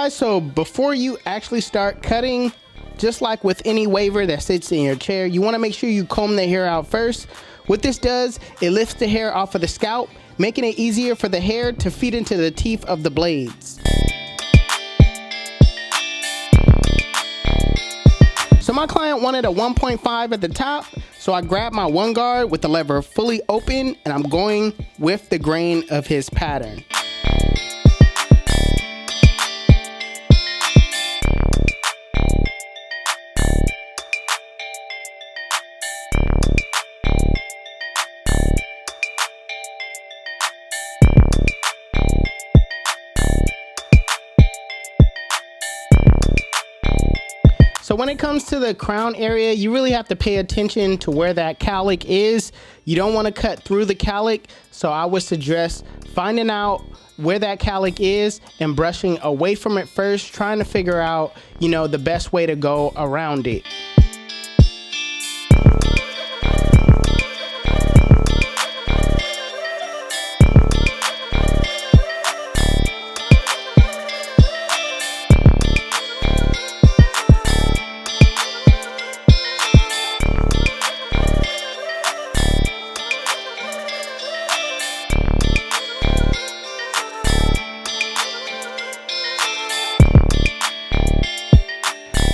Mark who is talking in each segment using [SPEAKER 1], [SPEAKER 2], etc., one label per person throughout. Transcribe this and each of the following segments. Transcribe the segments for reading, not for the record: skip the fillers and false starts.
[SPEAKER 1] guys, so before you actually start cutting, just like with any waver that sits in your chair, you want to make sure you comb the hair out first. What this does, it lifts the hair off of the scalp, making it easier for the hair to feed into the teeth of the blades. So my client wanted a 1.5 at the top, so I grabbed my 1 guard with the lever fully open, and I'm going with the grain of his pattern. So when it comes to the crown area, you really have to pay attention to where that cowlick is. You don't want to cut through the cowlick, so I would suggest finding out where that cowlick is and brushing away from it first, trying to figure out, the best way to go around it.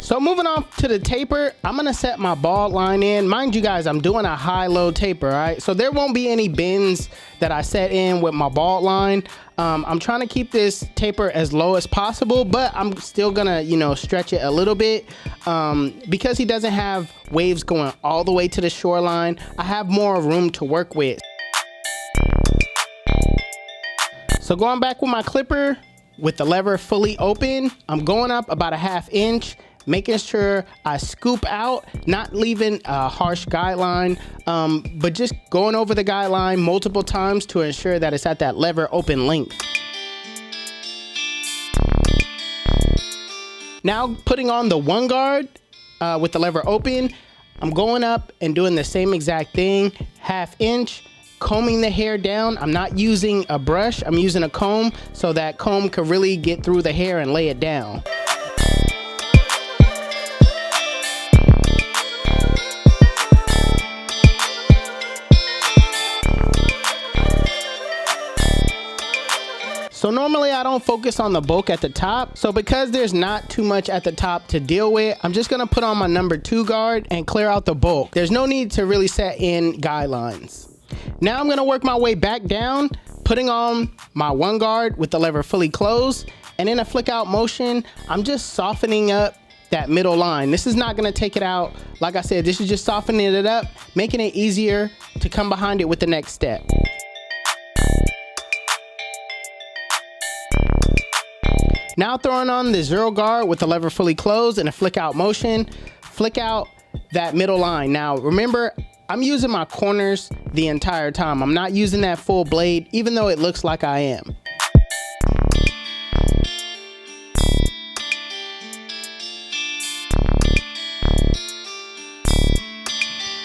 [SPEAKER 1] So moving on to the taper, I'm gonna set my bald line in. Mind you guys, I'm doing a high-low taper, all right? So there won't be any bends that I set in with my bald line. I'm trying to keep this taper as low as possible, but I'm still gonna, stretch it a little bit. Because he doesn't have waves going all the way to the shoreline, I have more room to work with. So going back with my clipper, with the lever fully open, I'm going up about a 1/2 inch, making sure I scoop out, not leaving a harsh guideline, but just going over the guideline multiple times to ensure that it's at that lever open length. Now putting on the 1 guard with the lever open, I'm going up and doing the same exact thing, 1/2 inch, combing the hair down. I'm not using a brush, I'm using a comb, so that comb could really get through the hair and lay it down. So normally I don't focus on the bulk at the top. So because there's not too much at the top to deal with, I'm just gonna put on my number 2 guard and clear out the bulk. There's no need to really set in guidelines. Now I'm gonna work my way back down, putting on my 1 guard with the lever fully closed, and in a flick out motion, I'm just softening up that middle line. This is not gonna take it out. Like I said, this is just softening it up, making it easier to come behind it with the next step. Now throwing on the 0 guard with the lever fully closed in a flick out motion, flick out that middle line. Now remember, I'm using my corners the entire time. I'm not using that full blade, even though it looks like I am.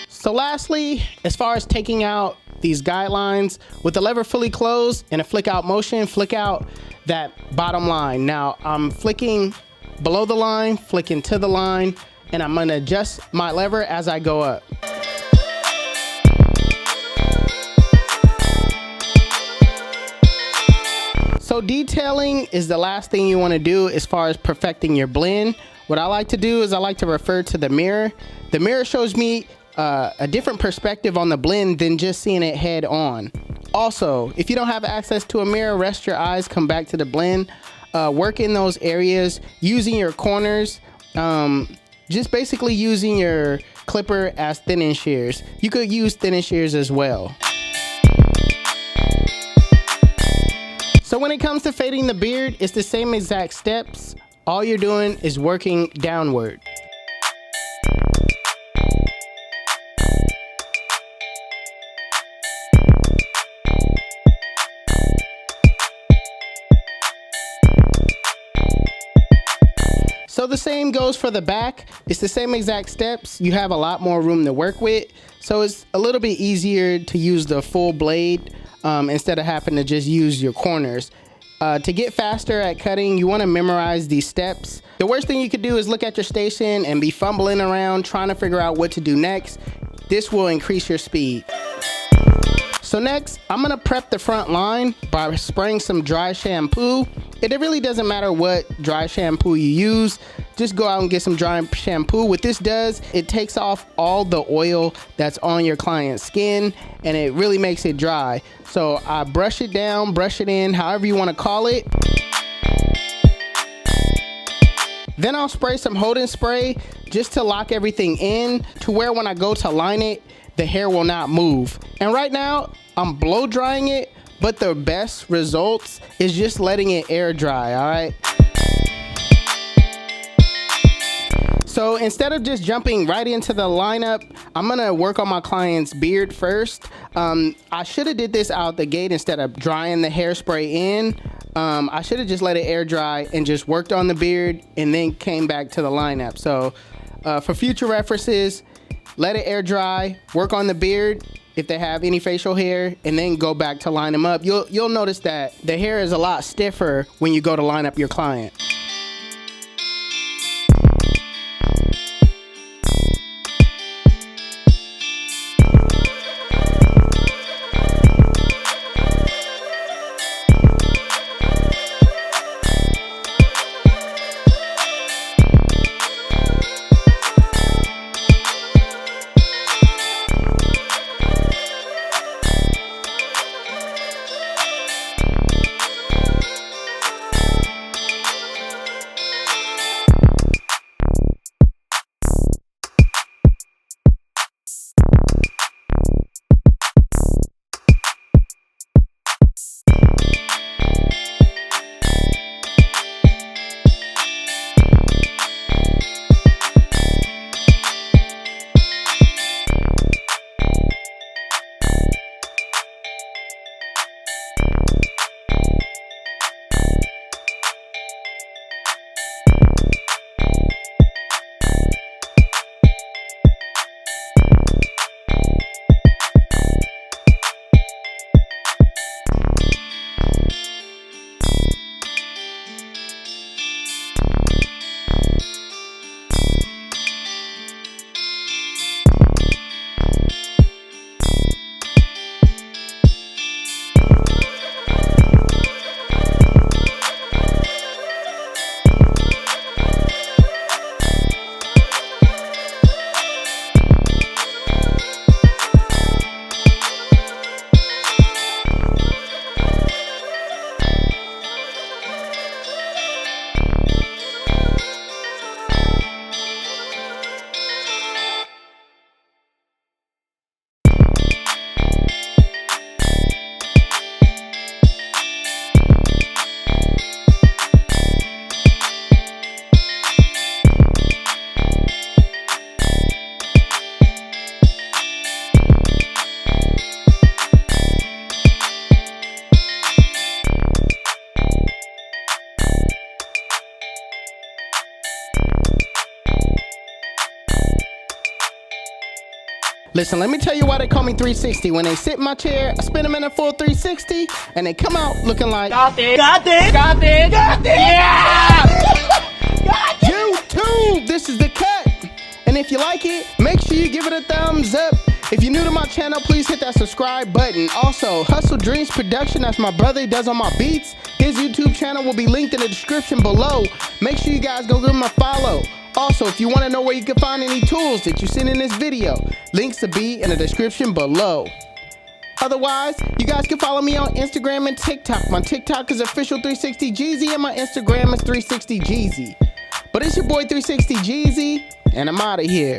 [SPEAKER 1] So lastly, as far as taking out these guidelines, with the lever fully closed in a flick out motion, flick out that bottom line. Now I'm flicking below the line, flicking to the line, and I'm gonna adjust my lever as I go up. So detailing is the last thing you wanna do as far as perfecting your blend. What I like to do is I like to refer to the mirror. The mirror shows me a different perspective on the blend than just seeing it head on. Also, if you don't have access to a mirror, rest your eyes, come back to the blend, work in those areas using your corners, just basically using your clipper as thinning shears. You could use thinning shears as well. So when it comes to fading the beard, it's the same exact steps. All you're doing is working downward. So the same goes for the back. It's the same exact steps. You have a lot more room to work with. So it's a little bit easier to use the full blade instead of having to just use your corners. To get faster at cutting, you want to memorize these steps. The worst thing you could do is look at your station and be fumbling around trying to figure out what to do next. This will increase your speed. So next, I'm gonna prep the front line by spraying some dry shampoo. It really doesn't matter what dry shampoo you use. Just go out and get some dry shampoo. What this does, it takes off all the oil that's on your client's skin and it really makes it dry. So I brush it down, brush it in, however you wanna call it. Then I'll spray some hold-in spray just to lock everything in to where when I go to line it, the hair will not move. And right now, I'm blow drying it, but the best results is just letting it air dry, all right? So instead of just jumping right into the lineup, I'm gonna work on my client's beard first. I should have did this out the gate instead of drying the hairspray in. I should have just let it air dry and just worked on the beard and then came back to the lineup. So for future references, let it air dry, work on the beard if they have any facial hair, and then go back to line them up. You'll notice that the hair is a lot stiffer when you go to line up your client. Listen, let me tell you why they call me 360. When they sit in my chair, I spin them in a full 360, and they come out looking like, got it, got it, got it, got it, yeah! Got it. YouTube, this is the cut. And if you like it, make sure you give it a thumbs up. If you're new to my channel, please hit that subscribe button. Also, HustleDreamProduction, that's my brother, he does all my beats. His YouTube channel will be linked in the description below. Make sure you guys go give him a follow. Also, if you want to know where you can find any tools that you seen in this video, links will be in the description below. Otherwise, you guys can follow me on Instagram and TikTok. My TikTok is official360Jeezy and my Instagram is 360Jeezy. But it's your boy 360Jeezy, and I'm out of here.